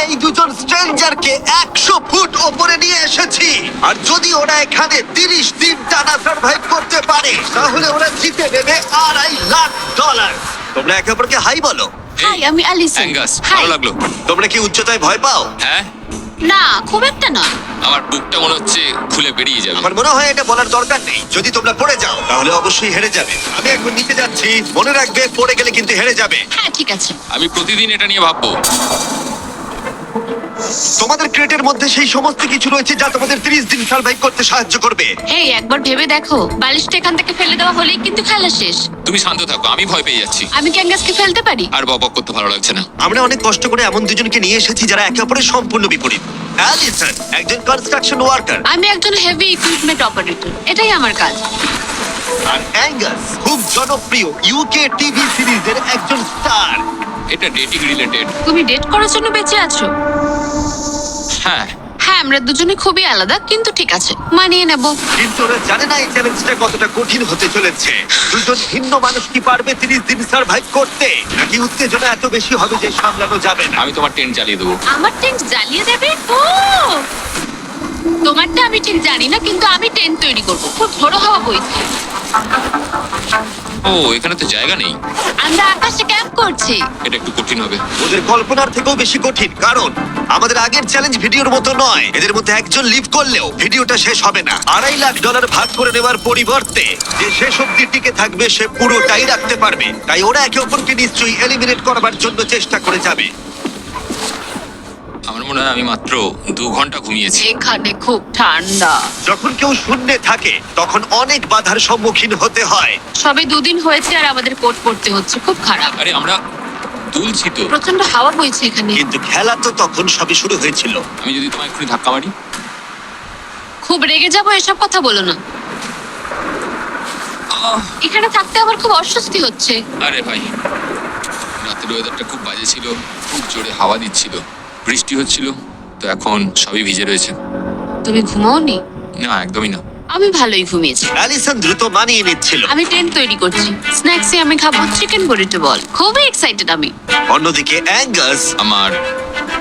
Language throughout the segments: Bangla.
এই দুজন স্ট্রেঞ্জারকে 100 ফুট ওপরে নিয়ে এসেছি, আর যদি ওরা এখানে 30 দিন টানা সার্ভাইভ করতে পারে তাহলে ওরা জিতে নেবে $2.5 লাখ। তোমরা একে অপরকে হাই বলো। হাই, আমি অ্যালিসন। Angus, high. ভালো লাগলো। তোমরা কি উচ্চতায় ভয় পাও? হ্যাঁ, না, খুব একটা নয়। আমার বুকটা মনে হচ্ছে খুলে বেরিয়ে যাবে। আমার মনে হয় এটা বলার দরকার নেই। যদি তোমরা পড়ে যাও তাহলে অবশ্যই হেরে যাবে। আমি এখন নিচে যাচ্ছি, মনে রাখবে পড়ে গেলে কিন্তু হেরে যাবে। হ্যাঁ, ঠিক আছে। আমি প্রতিদিন এটা নিয়ে ভাববো। তোমাদের ক্রেটের মধ্যে সেই সমস্ত কিছু রয়েছে যা তোমাদের 30 দিন সার্ভাইভ করতে সাহায্য করবে। হেই, একবার ভেবে দেখো, বালিশটা এখান থেকে ফেলে দেওয়া হলেই কিন্তু খেলা শেষ। তুমি শান্ত থাকো, আমি ভয় পেয়ে যাচ্ছি। আমি কি অ্যাঙ্গাসকে ফেলতে পারি? আর বকবক করতে ভালো লাগছে না। আমরা অনেক কষ্ট করে এমন দুজনকে নিয়ে এসেছি যারা একে অপরের সম্পূর্ণ বিপরীত। অ্যালিসন একজন কনস্ট্রাকশন ওয়ার্কার, আমি একজন হেভি ইকুইপমেন্ট অপারেটর, এটাই আমার কাজ। আর অ্যাঙ্গাস খুব জনপ্রিয় ইউকে টিভি সিরিজের একজন স্টার। এটা ডেটিং রিলেটেড। তুমি ডেট করার জন্য বেঁচে আছো? হ্যাঁ, হ্যাঁ, আমরা দুজনে খুবই আলাদা, কিন্তু ঠিক আছে, মানিয়ে নেব। কিন্তু ওরা জানে না এই চ্যালেঞ্জটা কতটা কঠিন হতে চলেছে। দুজন ভিন্ন মানুষ কি পারবে 30 দিন সার্ভাইভ করতে, নাকি উত্তেজনা এত বেশি হবে যে সামলানো যাবে না? আমি তোমার টেন্ট জ্বালিয়ে দেবো। আমার টেন্ট জ্বালিয়ে দেবে? ও, তোমারটা আমি ঠিক জানি না, কিন্তু আমি টেন্ট তৈরি করব। খুব ঝোড়ো হাওয়া বইছে। ও, এখানে তো জায়গা নেই। আমরা আকাশে ক্যাম্প করছি। এটা একটু কঠিন হবে। ওদের কল্পনার থেকেও বেশি কঠিন, কারণ আমাদের আগের চ্যালেঞ্জ ভিডিওর মতো নয়। এদের মধ্যে একজন লিভ করলেও ভিডিওটা শেষ হবে না। $2.5 লাখ ভাগ করে নেওয়ার পরিবর্তে যে শেষ অব্দি টিকে থাকবে সে পুরোটাই রাখতে পারবে। তাই ওরা একে অপরকে নিশ্চয়ই এলিমিনেট করবার জন্য চেষ্টা করে যাবে। আমার মনে হয় আমি মাত্র 2 ঘন্টা ঘুমিয়েছি। এখানে খুব ঠান্ডা। যখন কেউ শূন্যে থাকে তখন অনেক বাধার সম্মুখীন হতে হয়। সবে 2 দিন হয়েছে আর আমাদের কোট পড়তে হচ্ছে, খুব খারাপ। আরে আমরা দুলছি তো। প্রচন্ড হাওয়া বইছে এখানে। কিন্তু খেলা তো তখন সবে শুরু হয়েছিল। আমি যদি তোমায় একটু ধাক্কা মারি। খুব রেগে যাবো, এসব কথা বলো না। আহ, এখানে থাকতে আমার খুব অস্বস্তি হচ্ছে। আরে ভাই, রাতের ওয়েদারটা খুব বাজে ছিল, খুব জোরে হাওয়া দিচ্ছিল, বৃষ্টি হচ্ছিল, তো এখন সবই ভিজে রয়েছে। তুমি ঘুমাওনি? না, একদমই না। আমি ভালোই ঘুমিয়েছি। অ্যালিসন দ্রুত মানিয়ে নিচ্ছিল। আমি টেন্ট তৈরি করছি। স্ন্যাক্সে আমি খাবো চিকেন বুরিটো বল। খুবই এক্সাইটেড আমি। অন্যদিকে অ্যাঙ্গাস আমার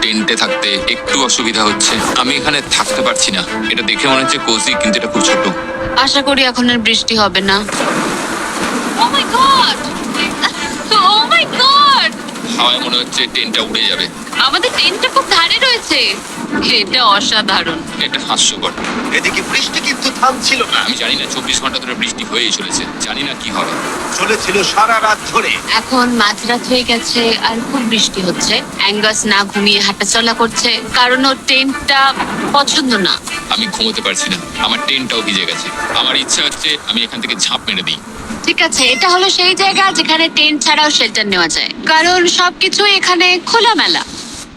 টেন্টে থাকতে একটু অসুবিধা হচ্ছে। আমি এখানে থাকতে পারছি না। এটা দেখে মনে হচ্ছে কোজি, কিন্তু এটা খুব ছোট। আশা করি এখন আর বৃষ্টি হবে না। ও মাই গড! ও মাই গড! হাওয়ায় মনে হচ্ছে টেন্টটা উড়ে যাবে। আমাদের টেন্টটা খুব ধারে রয়েছে। এটা অসাধারণ। এটা হাস্যকর। এদিকে বৃষ্টি কিন্তু থামছিল না, আমি জানি না 24 ঘন্টা ধরে বৃষ্টি হয়েই চলেছে। জানি না কি হবে। চলেছিল সারা রাত ধরে। এখন মাঝরাত হয়ে গেছে আর খুব বৃষ্টি হচ্ছে। অ্যাঙ্গাস না ঘুমিয়ে হাঁটাচলা করছে, কারণ ওর টেন্টটা পছন্দ না। আমি ঘুমোতে পারছি না, আমার টেন্টটাও ভিজে গেছে। আমার ইচ্ছা হচ্ছে আমি এখান থেকে ঝাঁপ মেরে দিই। ঠিক আছে, এটা হলো সেই জায়গা যেখানে টেন্ট ছাড়াও শেল্টার নেওয়া যায়, কারণ সবকিছু এখানে খোলামেলা।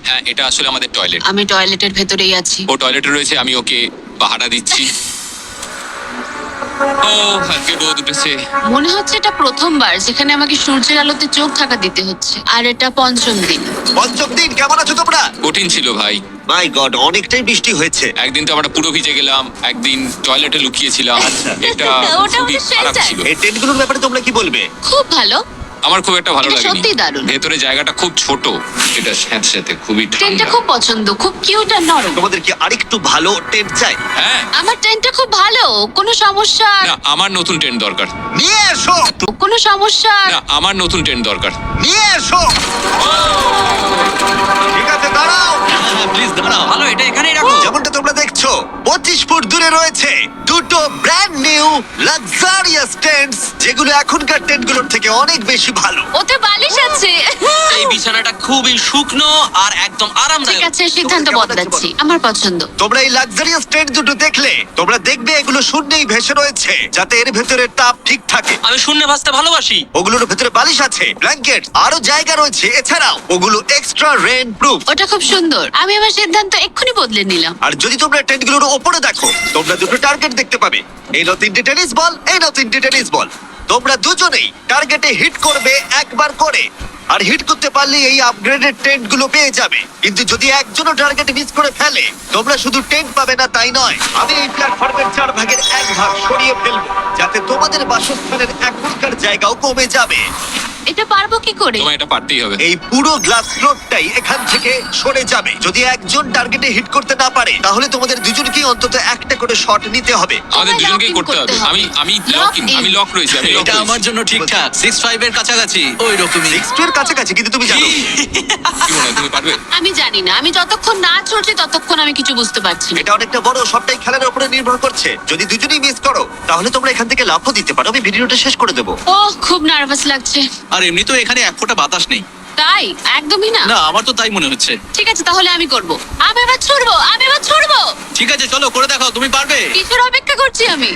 হ্যাঁ, এটা আসলে আমাদের টয়লেট। আমি টয়লেটের ভেতরেই আছি। ও টয়লেটে রয়েছে, আমি ওকে পাহারা দিচ্ছি। ও, আজকে রোদ উঠেছে। মনে হচ্ছে এটা প্রথমবার যেখানে আমাকে সূর্যের আলোতে চোখ ঢাকা দিতে হচ্ছে, আর এটা 5ম দিন। পঞ্চম দিন, কেমন আছো তোমরা? কঠিন ছিল ভাই। মাই গড, অনেকটাই বৃষ্টি হয়েছে। একদিন তো আমরা পুরো ভিজে গেলাম, একদিন টয়লেটে লুকিয়েছিলাম। আচ্ছা। এটা ওটা খুবই আমাদের খারাপ shelter। ছিল। এই টেন্টগুলোর ব্যাপারে তোমরা কি বলবে? খুব ভালো। আমার খুব একটা ভালো এটা লাগেনি। সত্যিই দারুণ। ভেতরে জায়গাটা খুব ছোট, এটা স্যাঁতস্যাঁতে, খুবই টেন্টটা ঠান্ডা। খুব পছন্দ, খুব কিউট আর নরম। তোমাদের কি আরেকটু ভালো টেন্ট চাই? হ্যাঁ, আমার টেন্টটা খুব ভালো, কোনো সমস্যা না আমার নতুন টেন্ট দরকার। নিয়ে এসো, কোনো সমস্যা। না, আমার নতুন টেন্ট দরকার। নিয়ে এসো। ঠিক আছে, দাঁড়াও। প্লিজ দাঁড়াও। ভালো, এটা এখানেই রাখো। যেমনটা তোমরা দেখছো 25 ফুট দূরে রয়েছে দুটো ব্র্যান্ড নিউ লাক্সারিয়াস টেন্টস, যেগুলো এখনকার টেন্টগুলোর থেকে অনেক বেশি ভালো। ওতে বালিশ আছে। এই বিছানাটা খুবই শুকনো আর একদম ঠিক আরামদায়ক। আছে, সিদ্ধান্ত কেমন লাগছে বদলাচ্ছি। বলো? আমার পছন্দ। তোমরা এই লাক্সারিয়াস টেন্ট দুটো দেখলে তোমরা দেখবে এগুলো শূন্যেই ভেসে রয়েছে, যাতে এর ভেতরে তাপ ঠিক থাকে। আমি শূন্যে ভাসতে ভালোবাসি। ওগুলোর ভেতরে বালিশ আছে, ব্ল্যাঙ্কেট, আরো জায়গা রয়েছে। এছাড়াও ওগুলো এক্সট্রা রেন প্রুফ। ওটা খুব সুন্দর। আমি আমার সিদ্ধান্ত এক্ষুনি বদলে নিলাম। আর যদি তোমরা টেন্টগুলোর ওপরে দেখো, তোমরা দুটো টার্গেট দেখতে পাবে। এই নাও 3টে টেনিস বল, এই নাও 3টে টেনিস বল। তোমরা দুজনেই টার্গেটে হিট করবে একবার করে, আর হিট করতে পারলে এই আপগ্রেডেড টেন্ট গুলো পেয়ে যাবে। কিন্তু যদি একজনও টার্গেট মিস করে ফেলে, তোমরা শুধু টেন্ট পাবে না তাই নয়, আমি এই প্ল্যাটফর্মের 4 ভাগের 1 ভাগ সরিয়ে ফেলবো, যাতে তোমাদের বাসস্থানের এখনকার জায়গাও কমে যাবে। এটা পারবো কি করে? তোমায় এটা পারতেই হবে। এই পুরো গ্লাস ফ্লোরটাই এখান থেকে সরে যাবে। যদি একজন টার্গেটে হিট করতে না পারে তাহলে তোমাদের দুজনকেই অন্তত একটা করে শট নিতে হবে। আমাদের তোমায় দুজনকেই lock in করতে হবে। আমি আমি Lock লক ইন, in। আমি লক রয়েছি, আমি lock এটা রয়েছি। আমার জন্য ঠিকঠাক 6-5 এর কাছাকাছি ওই রকমই। 6 এর কাছাকাছি, কিন্তু তুমি জানো কি মনে হয় তুমি পারবে? আমি জানি না, আমি যতক্ষণ না চড়ছি ততক্ষণ আমি কিছু বুঝতে পারছি না। এটা অনেকটা বড়, সবটাই খেলার উপরে নির্ভর করছে। যদি দুজনেই মিস করো তাহলে তোমরা এখান থেকে লাফও দিতে পারো। আমি ভিডিওটা শেষ করে দেবো। ওহ, খুব নার্ভাস লাগছে। আর এমনি তো এখানে এক ফোঁটা বাতাস নেই। তাই? একদমই না। না, আমার তো তাই মনে হচ্ছে। ঠিক আছে, তাহলে আমি করব। আমি এবার ছুড়বো, আমি এবার ছুড়বো। ঠিক আছে, চলো করে দেখাও, তুমি পারবে। কিসের অপেক্ষা করছি আমি?